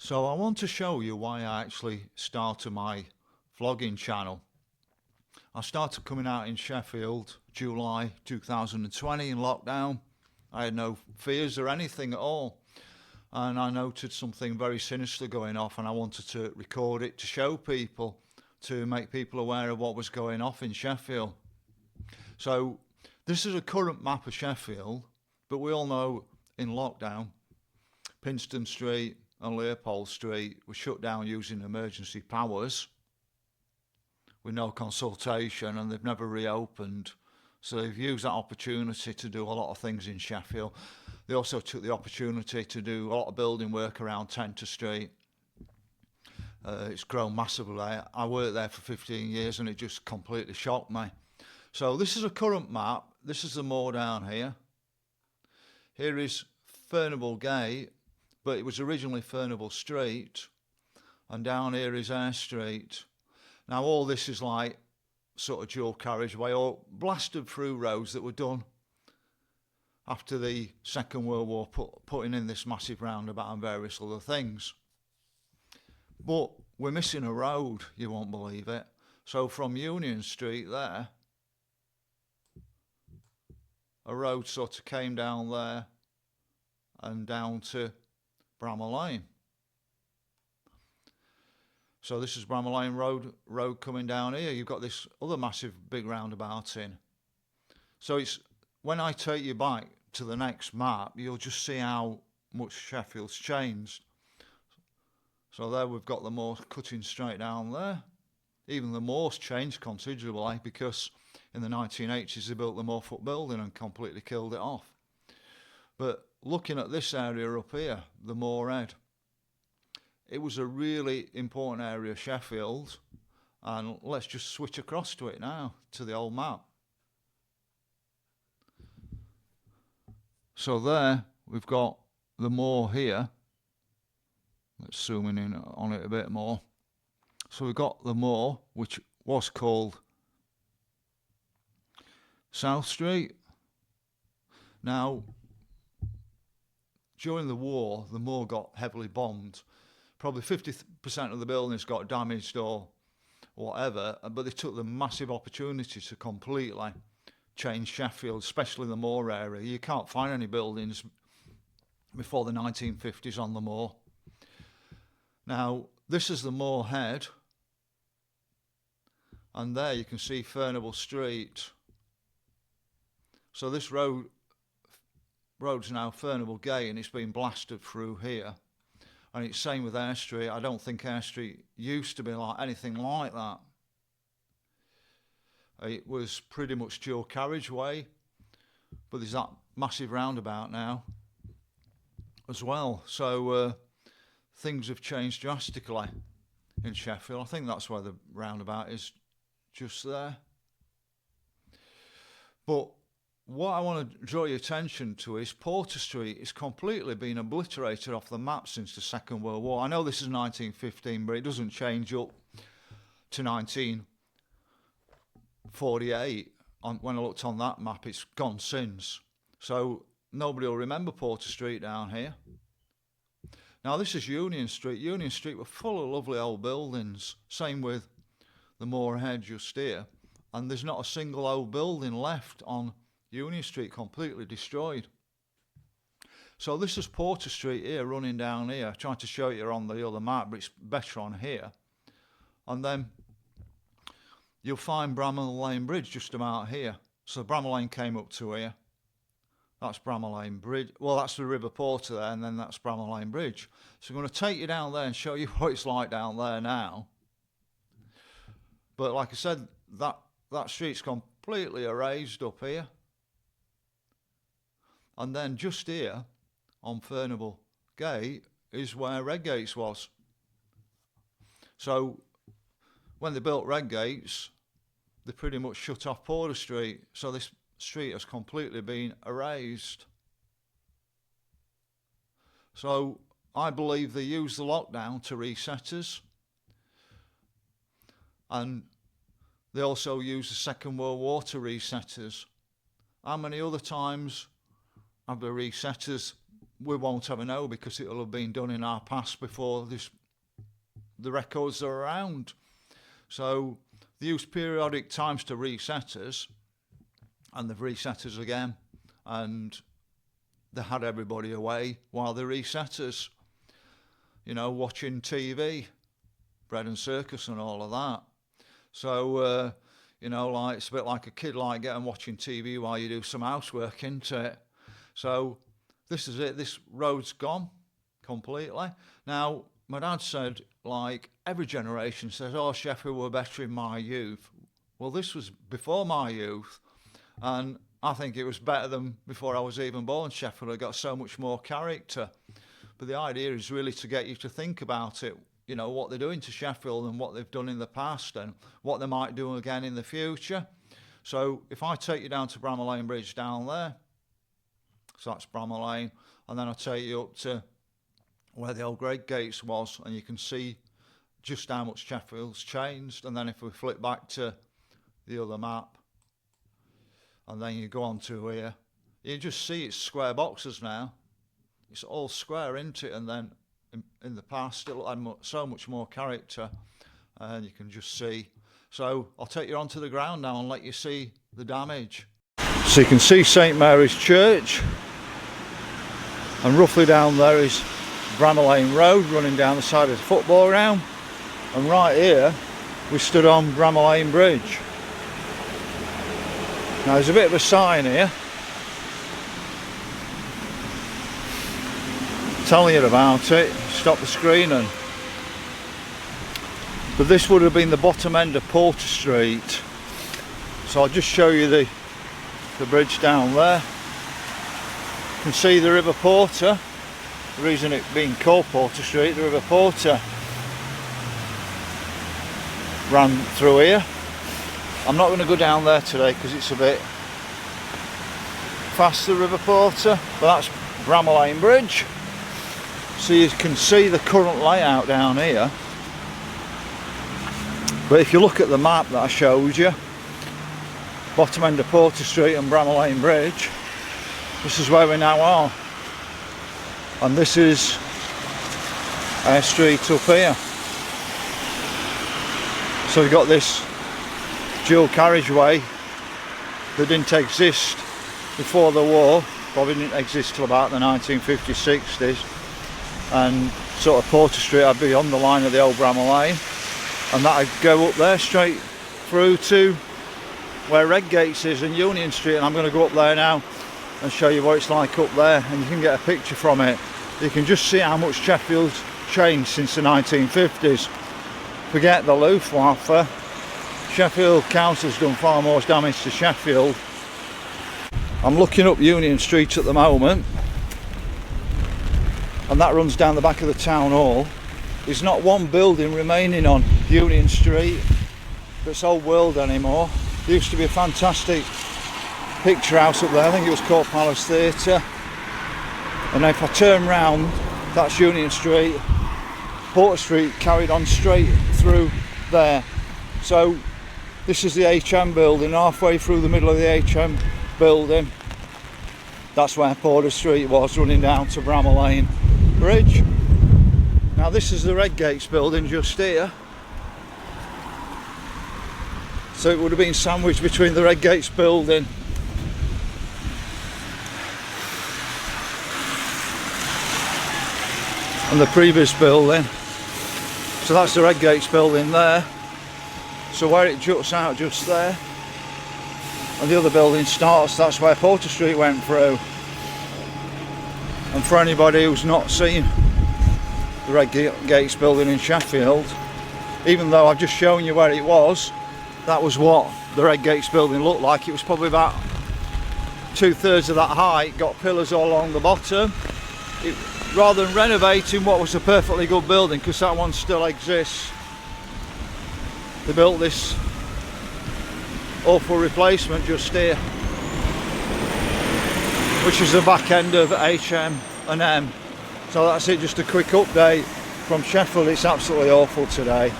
So I want to show you why I actually started my vlogging channel. I started coming out in Sheffield July 2020 in lockdown. I had no fears or anything at all, and I noted something very sinister going off, and I wanted to record it to show people, to make people aware of what was going off in Sheffield. So this is a current map of Sheffield, but we all know in lockdown Pinston Street and Leopold Street were shut down using emergency powers with no consultation, and they've never reopened. So they've used that opportunity to do a lot of things in Sheffield. They also took the opportunity to do a lot of building work around Tenter Street. It's grown massively. I worked there for 15 years and it just completely shocked me. So this is a current map. This is the Moor down here. Here is Furnable Gate, but it was originally Furnable Street, and down here is Eyre Street. Now all this is like sort of dual carriageway or blasted through roads that were done after the Second World War, putting in this massive roundabout and various other things. But we're missing a road, you won't believe it. So from Union Street there, a road sort of came down there and down to Bramall Lane. So this is Bramall Lane road coming down here. You've got this other massive big roundabout in. So it's, when I take you back to the next map, you'll just see how much Sheffield's changed. So there we've got the Moor cutting straight down there. Even the Moor's changed considerably, because in the 1980s they built the Moorfoot building and completely killed it off. But looking at this area up here, the Moor Head, it was a really important area of Sheffield, and let's just switch across to it now, to the old map. So there we've got the Moor here. Let's zoom in on it a bit more. So we've got the Moor, which was called South Street. Now, during the war, the Moor got heavily bombed. Probably 50% of the buildings got damaged or whatever, but they took the massive opportunity to completely change Sheffield, especially the Moor area. You can't find any buildings before the 1950s on the Moor. Now, this is the Moor Head, and there you can see Furnable Street. So this road's now Furnable Gate, and it's been blasted through here. And it's same with Eyre Street. I don't think Eyre Street used to be like anything like that. It was pretty much dual carriageway, but there's that massive roundabout now as well. So things have changed drastically in Sheffield. I think that's where the roundabout is, just there. But what I want to draw your attention to is Porter Street is completely been obliterated off the map since the Second World War. I know this is 1915, but it doesn't change up to 1948. When I looked on that map, it's gone since. So nobody will remember Porter Street down here. Now this is Union Street. Union Street were full of lovely old buildings. Same with the Moor Head just here. And there's not a single old building left on Union Street, completely destroyed. So this is Porter Street here, running down here. I tried to show you on the other map, but it's better on here. And then you'll find Bramall Lane Bridge just about here. So Bramall Lane came up to here. That's Bramall Lane Bridge. Well, that's the River Porter there, and then that's Bramall Lane Bridge. So I'm going to take you down there and show you what it's like down there now. But like I said, that street's completely erased up here. And then just here on Furnable Gate is where Redgates was. So when they built Redgates, they pretty much shut off Porter Street. So this street has completely been erased. So I believe they used the lockdown to reset us. And they also used the Second World War to reset us. How many other times have the reset us we won't ever know, because it'll have been done in our past before the records are around. So they use periodic times to reset us, and they've reset us again, and they had everybody away while they reset us, you know, watching TV, bread and circus and all of that. So you know, like, it's a bit like a kid like getting watching TV while you do some housework, isn't it? So this is it. This road's gone completely. Now, my dad said, like, every generation says, oh, Sheffield were better in my youth. Well, this was before my youth, and I think it was better than before I was even born. Sheffield had got so much more character. But the idea is really to get you to think about it, you know, what they're doing to Sheffield and what they've done in the past and what they might do again in the future. So if I take you down to Bramall Lane Bridge down there, so that's Bramall Lane, and then I'll take you up to where the old Great Gates was, and you can see just how much Sheffield's changed. And then if we flip back to the other map, and then you go on to here, you just see it's square boxes now. It's all square, isn't it? And then in the past, it'll add so much more character, and you can just see. So I'll take you onto the ground now and let you see the damage. So you can see St Mary's Church, and roughly down there is Bramall Lane Road running down the side of the football ground, and right here we stood on Bramall Lane Bridge. Now there's a bit of a sign here telling you about it. Stop the screen. And but this would have been the bottom end of Porter Street, so I'll just show you the bridge down there. You can see the River Porter. The reason it being called Porter Street, the River Porter ran through here. I'm not going to go down there today because it's a bit fast, the River Porter, but that's Bramall Lane Bridge. So you can see the current layout down here. But if you look at the map that I showed you, bottom end of Porter Street and Bramall Lane Bridge, this is where we now are. And this is our street up here. So we've got this dual carriageway that didn't exist before the war, probably didn't exist till about the 1950s, 60s, and sort of Porter Street I'd be on the line of the old Bramall Lane, and that'd go up there straight through to where Redgates is and Union Street, and I'm going to go up there now and show you what it's like up there, and you can get a picture from it. You can just see how much Sheffield's changed since the 1950s. Forget the Luftwaffe, Sheffield Council's done far more damage to Sheffield. I'm looking up Union Street at the moment, and that runs down the back of the town hall. There's not one building remaining on Union Street that's old world anymore. There used to be a fantastic picture house up there, I think it was called Palace Theatre, and if I turn round, that's Union Street. Porter Street carried on straight through there. So this is the HM building. Halfway through the middle of the HM building, that's where Porter Street was, running down to Bramall Lane Bridge. Now this is the Redgates building just here. So it would have been sandwiched between the Redgates building and the previous building. So that's the Redgates building there. So where it juts out just there, and the other building starts, that's where Porter Street went through. And for anybody who's not seen the Redgates building in Sheffield, even though I've just shown you where it was, that was what the Redgates building looked like. It was probably about 2/3 of that height, got pillars all along the bottom. Rather than renovating what was a perfectly good building, because that one still exists, they built this awful replacement just here, which is the back end of H&M. So that's it, just a quick update from Sheffield. It's absolutely awful today.